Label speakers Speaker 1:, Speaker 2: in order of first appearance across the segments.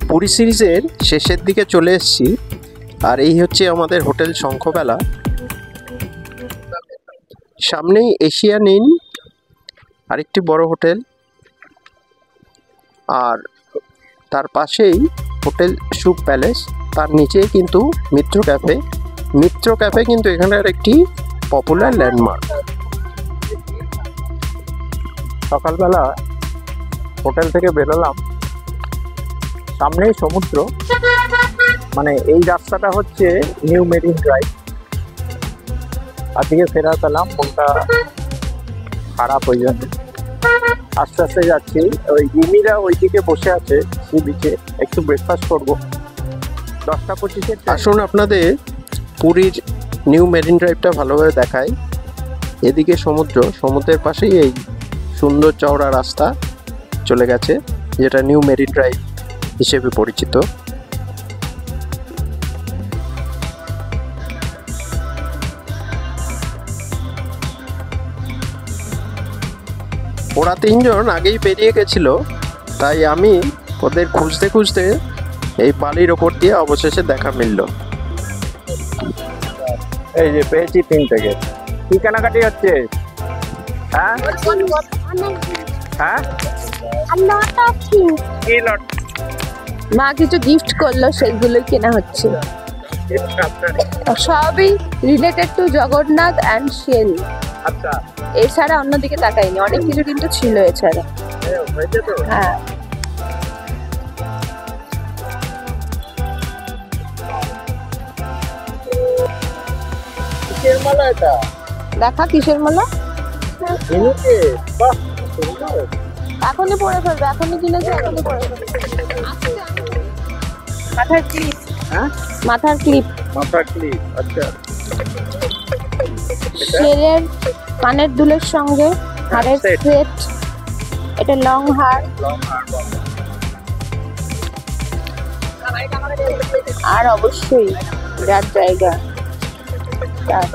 Speaker 1: পুরী সিরিজের শেষের দিকে চলে এসেছি, আর এই হচ্ছে আমাদের হোটেল শঙ্খবেলা। সামনেই এশিয়ান ইন, আরেকটি বড় হোটেল, আর তার পাশেই হোটেল সুপ প্যালেস, তার নিচেই কিন্তু মিত্র ক্যাফে। মিত্র ক্যাফে কিন্তু এখানের একটি পপুলার ল্যান্ডমার্ক। সকালবেলা হোটেল থেকে বেরোলাম, সামনেই সমুদ্র, মানে এই রাস্তাটা হচ্ছে নিউ মেরিন ড্রাইভ। আজকে ফেরা পেলাম, মনটা খারাপ হয়ে যাবে। আস্তে আস্তে যাচ্ছি, ওই জিমিরা ওইদিকে বসে আছে সি বিচে, একটু ব্রেকফাস্ট করবো। 10:25-এ আসুন আপনাদের পুরীর নিউ মেরিন ড্রাইভটা ভালোভাবে দেখায়। এদিকে সমুদ্র, সমুদ্রের পাশেই এই সুন্দর চওড়া রাস্তা চলে গেছে, যেটা নিউ মেরিন ড্রাইভ হিসেবে পরিচিত। ওরা তিনজন আগেই বেরিয়ে গেছিল, তাই আমি ওদের খুঁজতে খুঁজতে এই বালির ওপর দিয়ে অবশেষে দেখা মিলল। এই যে পেয়েছি 3 থেকে। কি কেনাকাটি হচ্ছে? হ্যাঁ হ্যাঁ, কি লট?
Speaker 2: মা কিছু গিফট করলো, সেগুলোই কেনা হচ্ছে। সবই রিলেটেড টু জগন্নাথ অ্যান্ড শিয়ারি।
Speaker 1: আচ্ছা,
Speaker 2: এছাড়া অন্যদিকে তাকাইনি, অনেক কিছু কিন্তু ছিল এছাড়া। হ্যাঁ,
Speaker 1: কিসের মালা এটা?
Speaker 2: দেখা কিসের মালা? এখনই পরে ফেলবে, এখনই কিনেছে, এখনই পরে ফেলবে। মাথার ক্লিপ।
Speaker 1: হ্যাঁ,
Speaker 2: মাথার ক্লিপ।
Speaker 1: মাথার ক্লিপ, আচ্ছা।
Speaker 2: শেরের কানের দুলের সঙ্গে হারের সেট। এটা লং হার। আর অবশ্যই যার জায়গা তার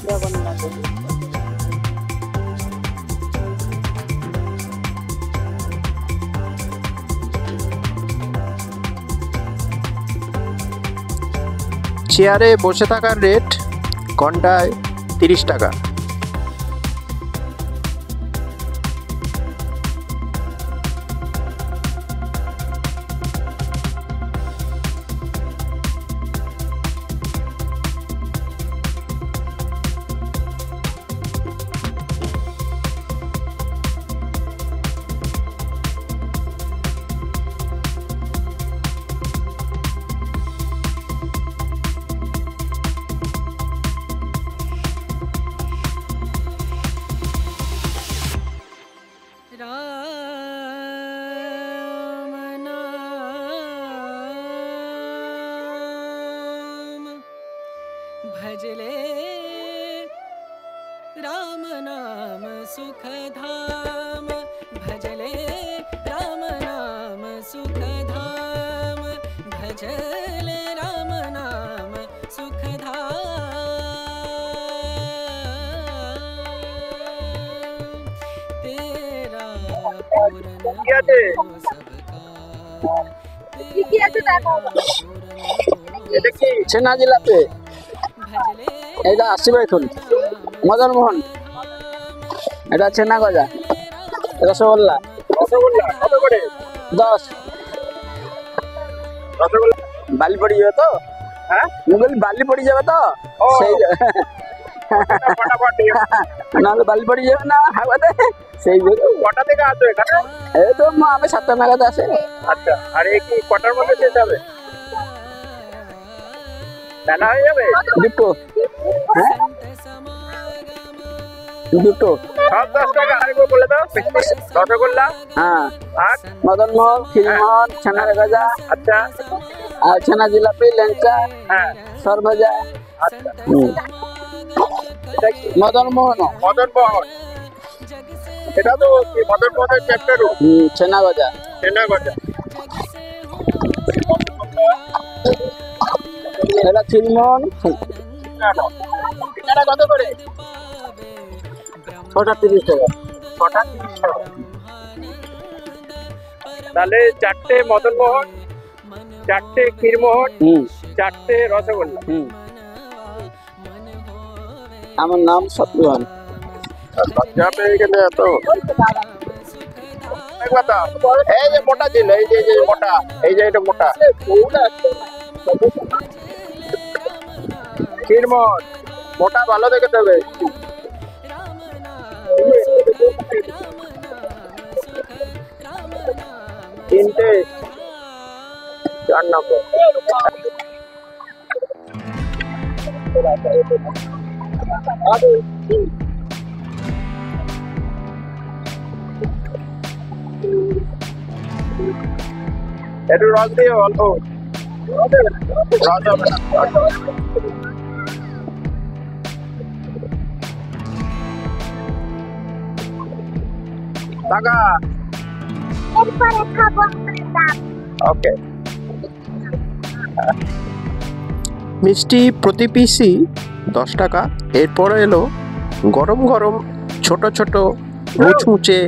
Speaker 2: জগন্নাথ।
Speaker 1: চেয়ারে বসে থাকার রেট ঘন্টায় 30 টাকা।
Speaker 3: भजले राम नाम सुख धाम, भजले राम नाम सुख धाम, भजले राम नाम सुख धाम। तेरा पूर्ण हो सबका,
Speaker 4: छेना जिलापि এটা 80 বাই এখন মদন মোহন, এটা ছানা গজা, রসগোল্লা।
Speaker 1: রসগোল্লা কত করে?
Speaker 4: 10।
Speaker 1: রসগোল্লা
Speaker 4: বালি পড়ে যাবে তো?
Speaker 1: হ্যাঁ,
Speaker 4: মুগল বালি পড়ে যাবে তো, সেই নাহলে বালি পড়ে যাবে না হাওয়াতে, সেই
Speaker 1: কটা থেকে আসো এখানে?
Speaker 4: এই তো আমি 7টা নাগাদ আসে।
Speaker 1: আচ্ছা, আর এই কি কটার মধ্যে শেষ হবে? বেলা হয়ে যাবে?
Speaker 4: দুটো। হ্যাঁ, দুটো।
Speaker 1: সব 10 টাকা। আরেকবার বলে দাও। রসগোল্লা,
Speaker 4: হ্যাঁ,
Speaker 1: আর
Speaker 4: মদন মোহন, খিলমোহন, ছানা গজা,
Speaker 1: আচ্ছা,
Speaker 4: আর ছানা জিলাপি, ল্যাংচা,
Speaker 1: হ্যাঁ,
Speaker 4: সরভাজা।
Speaker 1: আচ্ছা।
Speaker 4: মদন মোহন,
Speaker 1: মদন মোহন, এটা তো কি মদন মোহনের চ্যাপ্টার?
Speaker 4: ছানা গজা,
Speaker 1: চেনা গজা।
Speaker 4: এটা খিলমোহন।
Speaker 1: এটা কত করে?
Speaker 4: 6টা 30 টাকা।
Speaker 1: 6টা 30 টাকা। তাহলে 4টে মদনমোহন, 4টে ক্ষীরমোহন, 4টে রসগোল্লা।
Speaker 4: আমার নাম সত্যবান।
Speaker 1: লজ্জা পেয়ে গেলে এত। এই যে মোটা ছিল, এই যে মোটা, এই যে এটা মোটা ক্ষীরমোহন, মোটা ভালো দেখে দেবে। 3টে 4 নম্বর। একটু রস দিয়ে অল্প, রস হবে না। টাকা ওকে। মিষ্টি প্রতি পিসই 10 টাকা। এরপরে এলো গরম গরম ছোট ছোট মুচমুচে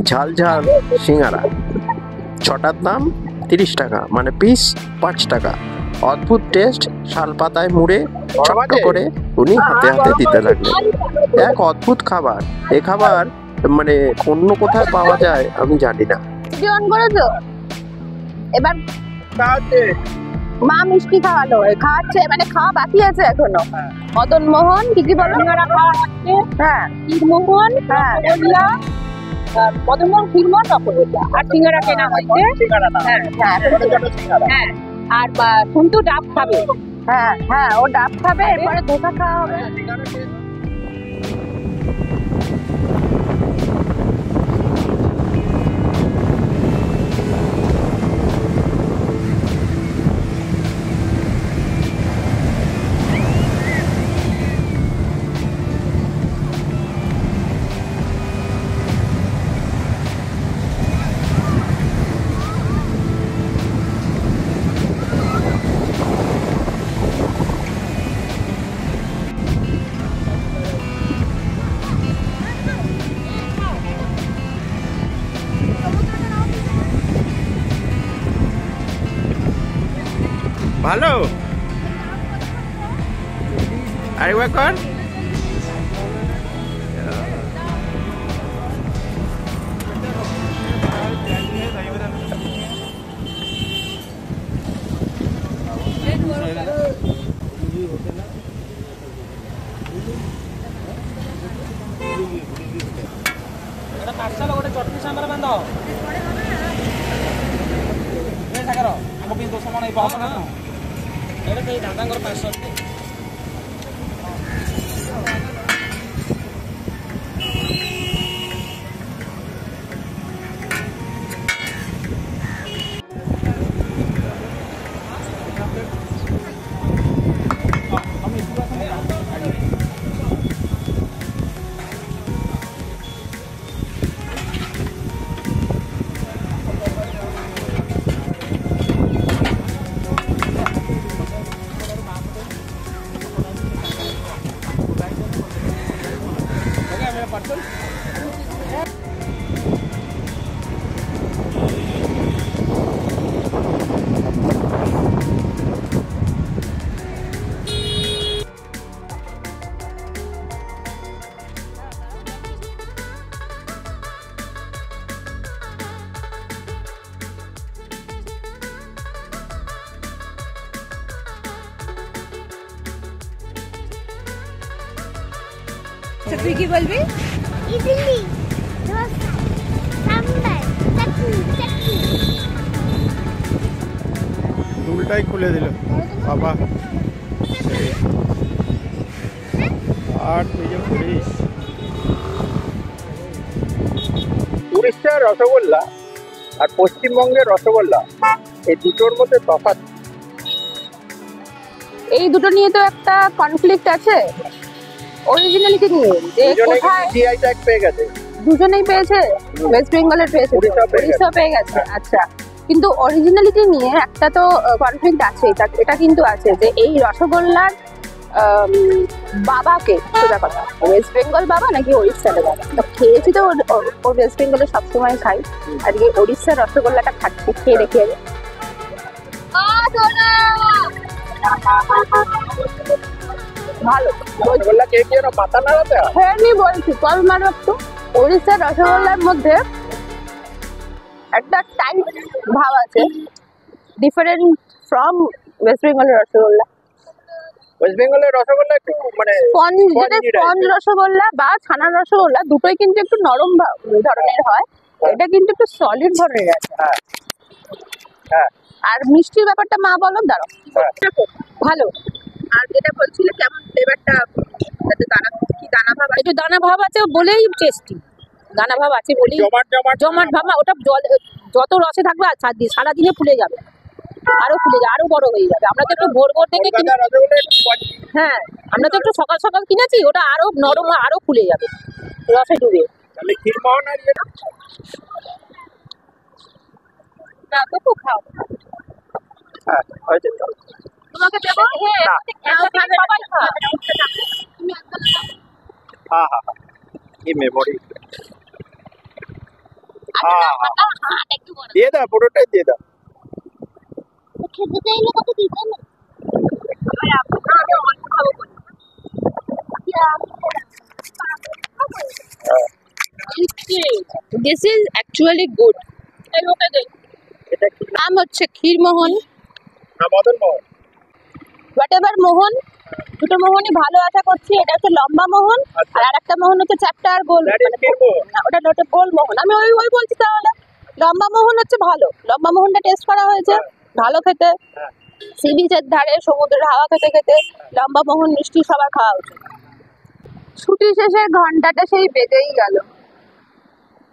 Speaker 1: ঝাল ঝাল সিঙ্গারা। 6টার দাম 30 টাকা, মানে পিস 5 টাকা। অদ্ভুত টেস্ট, শাল পাতায় মুড়ে ছোট্ট করে উনি হাতে হাতে দিতে লাগলেন। এক অদ্ভুত খাবার। এ খাবার মানে অন্য কোথায় পাওয়া যায় আমি জানি না।
Speaker 2: অন করেছো? এবার মা মিষ্টি খাওয়ালো, খাওয়াচ্ছে, মানে খাওয়া বাকি আছে এখনো। মদন মোহন কি কি বলো? হ্যাঁ, ক্ষীরমোহন, রসগোল্লা, মদন মোহন, ক্ষীরমোহন, রসগোল্লা আর সিঙ্গারা কেনা হয়েছে। হ্যাঁ, আর সন্তু ডাব খাবে। হ্যাঁ হ্যাঁ, ও ডাব খাবে, এরপরে ধোসা খাওয়া হবে।
Speaker 1: ভালো, আরেকবার কর।
Speaker 5: ଗୋଟେ ଚଟଣି ସାମ୍ବାର ବାନ୍ଧ ସାଗର ଆମ ପାଇଁ ଦୋଷ ମନ ଏଇଟା ସେଇ ଦାଦାଙ୍କର 500।
Speaker 2: তুই কি বলবি?
Speaker 6: ইডলি, ধোসা, সাম্বার, চাটনি, চাটনি।
Speaker 1: দুলটাই খুলে দিল বাবা। আর তুই যে করিস। উড়িষ্যার রসগোল্লা আর পশ্চিমবঙ্গের রসগোল্লা, এই দুটোর মধ্যে তফাৎ।
Speaker 2: এই দুটো নিয়ে তো একটা কনফ্লিক্ট আছে অরিজিনালিটি নিয়ে, যে কোথায়
Speaker 1: জিআই ট্যাগ পেয়ে গেছে।
Speaker 2: দুজনেই পেয়েছে, ওয়েস্ট বেঙ্গলের পেয়েছে, উড়িষ্যা পেয়ে গেছে। আচ্ছা, কিন্তু অরিজিনালিটি নিয়ে একটা তো কনফ্লিক্ট আছে। এটা কিন্তু আছে যে এই রসগোল্লার বাবাকে, সোজা কথা ওয়েস্ট বেঙ্গল বাবা নাকি ওড়িশার বাবা। তো খেয়েছি তো ও ওয়েস্ট বেঙ্গলে সবসময় খাই, আজকে ওড়িশার রসগোল্লাটা খাচ্ছি, খেয়ে দেখি আগে। ভালো
Speaker 1: রসগোল্লা কে কি পাতা নাড়াতে হয়?
Speaker 2: হ্যাঁ নি বলছি, কল মারো একটু। ওড়িশার রসগোল্লার মধ্যে একটা টাইট ভাব আছে, ডিফারেন্ট ফ্রম ওয়েস্ট বেঙ্গলের রসগোল্লা।
Speaker 1: ওয়েস্ট বেঙ্গলের রসগোল্লা একটু মানে
Speaker 2: স্পঞ্জ, যেটা
Speaker 1: spongy
Speaker 2: স্পঞ্জ
Speaker 1: type-এর।
Speaker 2: রসগোল্লা বা ছানার রসগোল্লা দুটোই কিন্তু একটু নরম ধরনের হয়, এটা কিন্তু একটু সলিড ধরনের আছে।
Speaker 1: হ্যাঁ হ্যাঁ
Speaker 2: আর মিষ্টির ব্যাপারটা মা বলো, দাঁড়ো
Speaker 1: হ্যাঁ।
Speaker 2: ভালো। আর যেটা বলছিলে কেমন ফ্লেভারটা, দানা কি দানা ভাব, একটু দানা ভাব আছে বলেই টেস্টি, দানা ভাব আছে বলেই
Speaker 1: জমাট জমাট
Speaker 2: জমাট ভাব। ওটা জল যত রসে থাকবে আর সারাদিনে ফুলে যাবে, আরো ফুলে যাবে, আরো বড় হয়ে যাবে। আমরা তো একটু ভোর ভোর থেকে
Speaker 1: কলকাতার রসগোল্লা একটু spongy।
Speaker 2: হ্যাঁ, আমরা তো একটু সকাল সকাল কিনেছি, ওটা আরো নরম আরো ফুলে যাবে রসে ডুবে।
Speaker 1: তাহলে ক্ষীরমোহন আর ইয়েটা
Speaker 2: না তো খাও,
Speaker 1: হ্যাঁ হয়েছে তো।
Speaker 2: তোমাকে দেবো। হ্যাঁ সবাই খাও।
Speaker 1: হ্যাঁ হ্যাঁ হ্যাঁ কি মেমোরি। হ্যাঁ হ্যাঁ দিয়ে দাও, পুরোটাই দিয়ে দাও।
Speaker 6: খেতে চাইলে কত দিতে না?
Speaker 2: This is actually good.
Speaker 1: এটা কি
Speaker 2: নাম হচ্ছে ক্ষীরমোহন,
Speaker 1: না মদন মোহন?
Speaker 2: হোয়াট এভার মোহন, দুটো মোহনই ভালো আশা করছি। এটা হচ্ছে লম্বা মোহন,
Speaker 1: আচ্ছা।
Speaker 2: আর একটা মোহন হচ্ছে chapter goal,
Speaker 1: That is khirmohan.
Speaker 2: না ওটা হচ্ছে গোল মোহন। আমি ওই ওই বলছি তাহলে লম্বা মোহন হচ্ছে ভালো। লম্বা মোহনটা টেস্ট করা হয়েছে, ভালো খেতে।
Speaker 1: হ্যাঁ।
Speaker 2: সি বিচের ধারে সমুদ্রের হাওয়া খেতে খেতে লম্বা মোহন মিষ্টি সবার খাওয়া উচিত। ছুটি শেষের ঘন্টাটা সেই বেজেই গেল।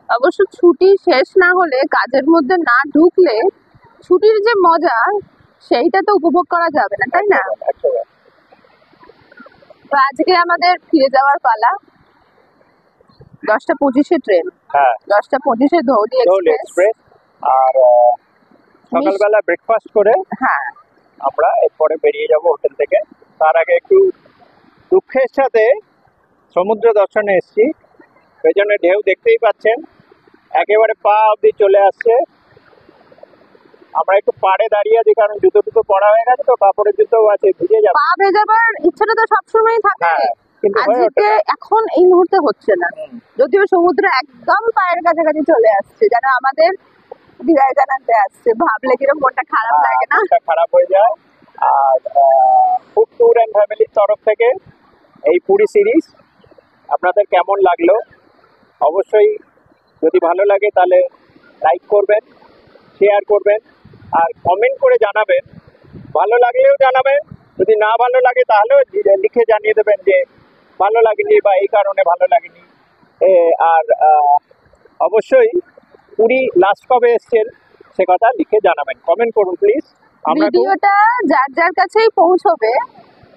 Speaker 2: অবশ্য ছুটি শেষ না হলে, কাজের মধ্যে না ঢুকলে ছুটির যে মজা সেইটা তো উপভোগ করা যাবে না, তাই না?
Speaker 1: একদম।
Speaker 2: তো আজকে আমাদের ফিরে যাওয়ার পালা। 10:25 ট্রেন,
Speaker 1: হ্যাঁ
Speaker 2: 10:25 ধৌলি
Speaker 1: দৌলি
Speaker 2: এক্সপ্রেস।
Speaker 1: এক্সপ্রেস। আর সকালবেলা ব্রেকফাস্ট করে
Speaker 2: হ্যাঁ,
Speaker 1: আমরা এরপরে বেরিয়ে যাব হোটেল থেকে। তার আগে একটু দুঃখের সাথে সমুদ্র দর্শনে এসেছি, পেছনে ঢেউ দেখতেই পাচ্ছেন, একেবারে পা অবধি চলে আসছে। আমরা একটু পাড়ে দাঁড়িয়ে আছি, কারণ জুতো টুতো পরা হয়ে গেছে, তো কাপড়ের জুতো আছে, ভিজে যাবে।
Speaker 2: পা ভেজাবার ইচ্ছাটা তো সবসময় থাকে,
Speaker 1: হ্যাঁ কিন্তু হয়ে ওঠে
Speaker 2: আজকে
Speaker 1: না।
Speaker 2: এখন এই মুহূর্তে হচ্ছে না।
Speaker 1: হুম।
Speaker 2: যদিও সমুদ্র একদম পায়ের কাছাকাছি চলে আসছে, যেন আমাদের বিদায় জানাতে আসছে। ভাবলে কিরকম মনটা খারাপ লাগে না?
Speaker 1: মনটা খারাপ হয়ে যায়। আর ফুড ট্যুর অ্যান্ড ফ্যামিলির তরফ থেকে এই পুরী সিরিজ আপনাদের কেমন লাগলো অবশ্যই, যদি ভালো লাগে তাহলে লাইক করবেন, শেয়ার করবেন, আর কমেন্ট করে জানাবেন। ভালো লাগলেও জানাবেন, যদি না ভালো লাগে তাহলেও লিখে জানিয়ে দেবেন যে ভালো লাগেনি বা এই কারণে ভালো লাগেনি। আর অবশ্যই পুরী লাস্ট কবে এসছেন সে কথা লিখে জানাবেন, কমেন্ট করুন প্লিজ। আমরা খুব
Speaker 2: ভিডিওটা যার যার কাছেই পৌঁছবে,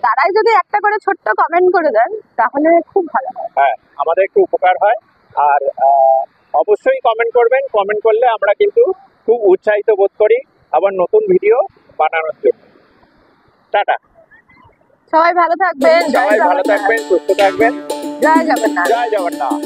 Speaker 2: তারাই যদি একটা করে ছোট্ট কমেন্ট করে দেন তাহলে খুব ভালো হয়।
Speaker 1: হ্যাঁ আমাদের একটু উপকার হয়। আর অবশ্যই কমেন্ট করবেন, কমেন্ট করলে আমরা কিন্তু খুব উৎসাহিত বোধ করি আবার নতুন ভিডিও বানানোর জন্য। টাটা,
Speaker 2: সবাই ভালো থাকবেন,
Speaker 1: সবাই ভালো থাকবেন, সুস্থ থাকবেন।
Speaker 2: জয় জগন্নাথ।
Speaker 1: জয় জগন্নাথ।